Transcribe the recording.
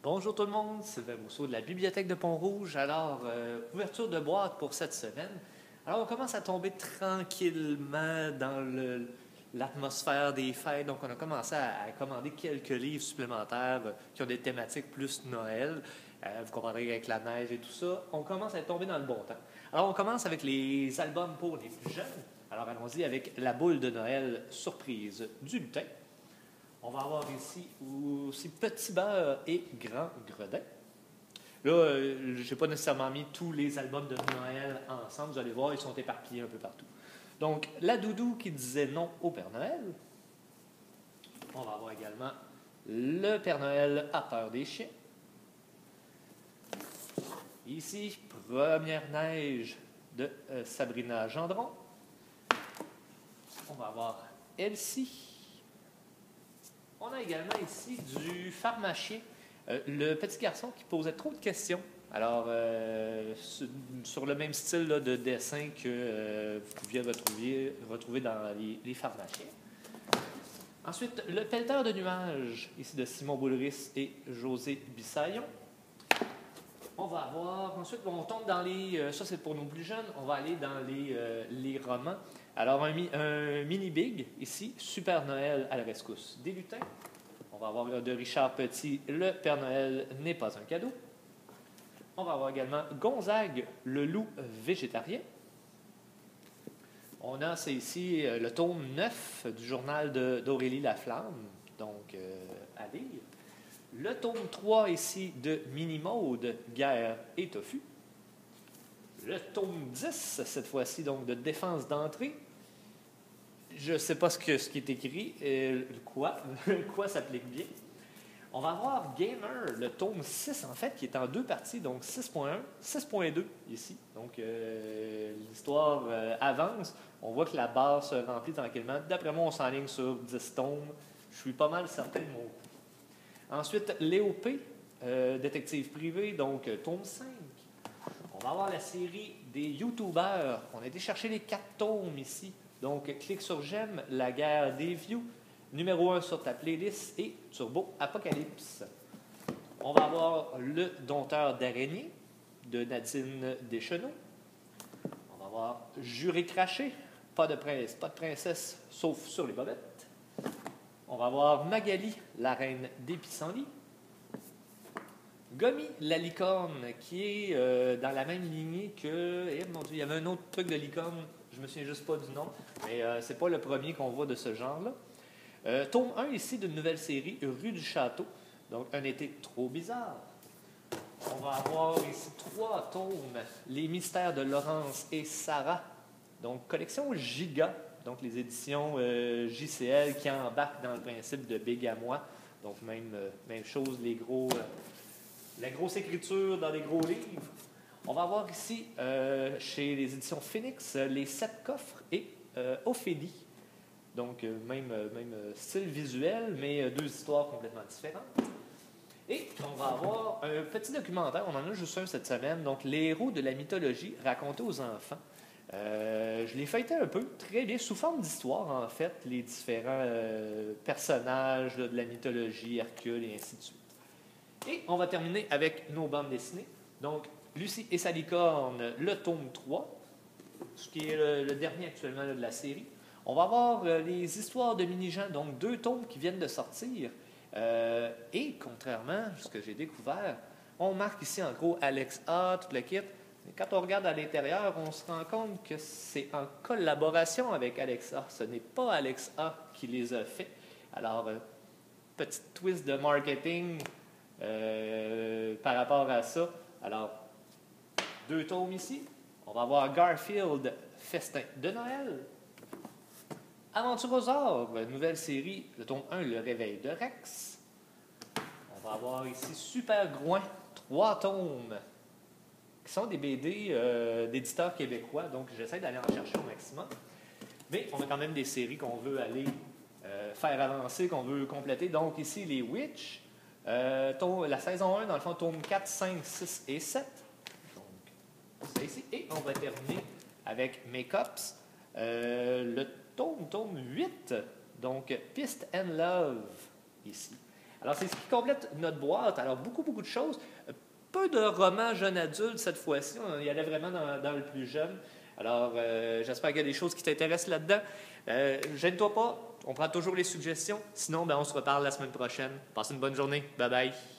Bonjour tout le monde, Sylvain Rousseau de la Bibliothèque de Pont-Rouge. Alors, ouverture de boîte pour cette semaine. Alors, on commence à tomber tranquillement dans l'atmosphère des fêtes. Donc, on a commencé à commander quelques livres supplémentaires qui ont des thématiques plus Noël. Vous comprendrez avec la neige et tout ça. On commence à tomber dans le bon temps. Alors, on commence avec les albums pour les plus jeunes. Alors, allons-y avec La boule de Noël surprise du lutin. On va avoir ici aussi Petit Beurre et Grand Gredin. Là, je n'ai pas nécessairement mis tous les albums de Noël ensemble. Vous allez voir, ils sont éparpillés un peu partout. Donc, La Doudou qui disait non au Père Noël. On va avoir également Le Père Noël a peur des chiens. Ici, Première neige de Sabrina Gendron. On va avoir Elsie. On a également ici du pharmacien, le petit garçon qui posait trop de questions. Alors, sur le même style là, de dessin que vous pouviez retrouver dans les pharmaciens. Ensuite, Le pelleteur de nuages, ici de Simon Boulris et José Bissaillon. On va avoir, ensuite, on tombe dans les, ça c'est pour nos plus jeunes, on va aller dans les romans. Alors, un mini-big, ici, Super Noël à la rescousse des lutins. On va avoir de Richard Petit, Le Père Noël n'est pas un cadeau. On va avoir également Gonzague, le loup végétarien. On a, c'est ici, le tome 9 du journal d'Aurélie Laflamme, donc à lire. Le tome 3 ici de Mini-Maude, Guerre et Tofu. Le tome 10, cette fois-ci, donc de Défense d'entrée. Je ne sais pas ce qui est écrit, quoi s'applique bien. On va avoir Gamer, le tome 6 en fait, qui est en deux parties, donc 6.1, 6.2 ici. Donc l'histoire avance. On voit que la barre se remplit tranquillement. D'après moi, on s'enligne sur 10 tomes. Je suis pas mal certain de mon coup. Ensuite, Léo P, détective privé, donc tome 5. On va avoir la série des YouTubers. On a été chercher les 4 tomes ici. Donc, clique sur J'aime, La guerre des views, numéro 1 sur ta playlist et Turbo Apocalypse. On va avoir Le dompteur d'araignées de Nadine Deschenaux. On va avoir Juré craché, pas de prince, pas de princesse, sauf sur les bobettes. On va avoir Magali, la reine des pissenlits. Gommy, la licorne, qui est dans la même lignée que... Eh, mon Dieu, il y avait un autre truc de licorne, je me souviens juste pas du nom, mais c'est pas le premier qu'on voit de ce genre-là. Tome 1 ici d'une nouvelle série, Rue du Château, donc un été trop bizarre. On va avoir ici 3 tomes, Les mystères de Laurence et Sarah, donc collection Giga, donc les éditions JCL qui embarquent dans le principe de Big à moi, donc même chose, la grosse écriture dans les gros livres. On va avoir ici, chez les éditions Phoenix, les 7 coffres et Ophélie. Donc, même style visuel, mais 2 histoires complètement différentes. Et on va avoir un petit documentaire, on en a juste un cette semaine, donc Les héros de la mythologie racontés aux enfants. Je l'ai feuilleté un peu, très bien, sous forme d'histoire en fait, les différents personnages de la mythologie, Hercule et ainsi de suite. Et on va terminer avec nos bandes dessinées. Donc, Lucie et sa licorne, le tome 3, ce qui est le dernier actuellement de la série. On va avoir les histoires de mini-gens, donc 2 tomes qui viennent de sortir. Et contrairement à ce que j'ai découvert, on marque ici en gros Alex A, tout le kit. Et quand on regarde à l'intérieur, on se rend compte que c'est en collaboration avec Alex A. Ce n'est pas Alex A qui les a fait. Alors, petit twist de marketing par rapport à ça. Alors, 2 tomes ici. On va avoir Garfield, Festin de Noël. Aventure aux orbes, nouvelle série, le tome 1, Le réveil de Rex. On va avoir ici Super Groin, 3 tomes, qui sont des BD d'éditeurs québécois, donc j'essaie d'aller en chercher au maximum. Mais on a quand même des séries qu'on veut aller faire avancer, qu'on veut compléter. Donc ici, les Witch, la saison 1, dans le fond, tome 4, 5, 6 et 7. Donc, c'est ici. Et on va terminer avec Make-ups, le tome 8, donc Peace and Love, ici. Alors, c'est ce qui complète notre boîte. Alors, beaucoup de choses. Peu de romans jeunes adultes cette fois-ci. On y allait vraiment dans le plus jeune. Alors, j'espère qu'il y a des choses qui t'intéressent là-dedans. Gêne-toi pas. On prend toujours les suggestions. Sinon, on se reparle la semaine prochaine. Passe une bonne journée. Bye bye.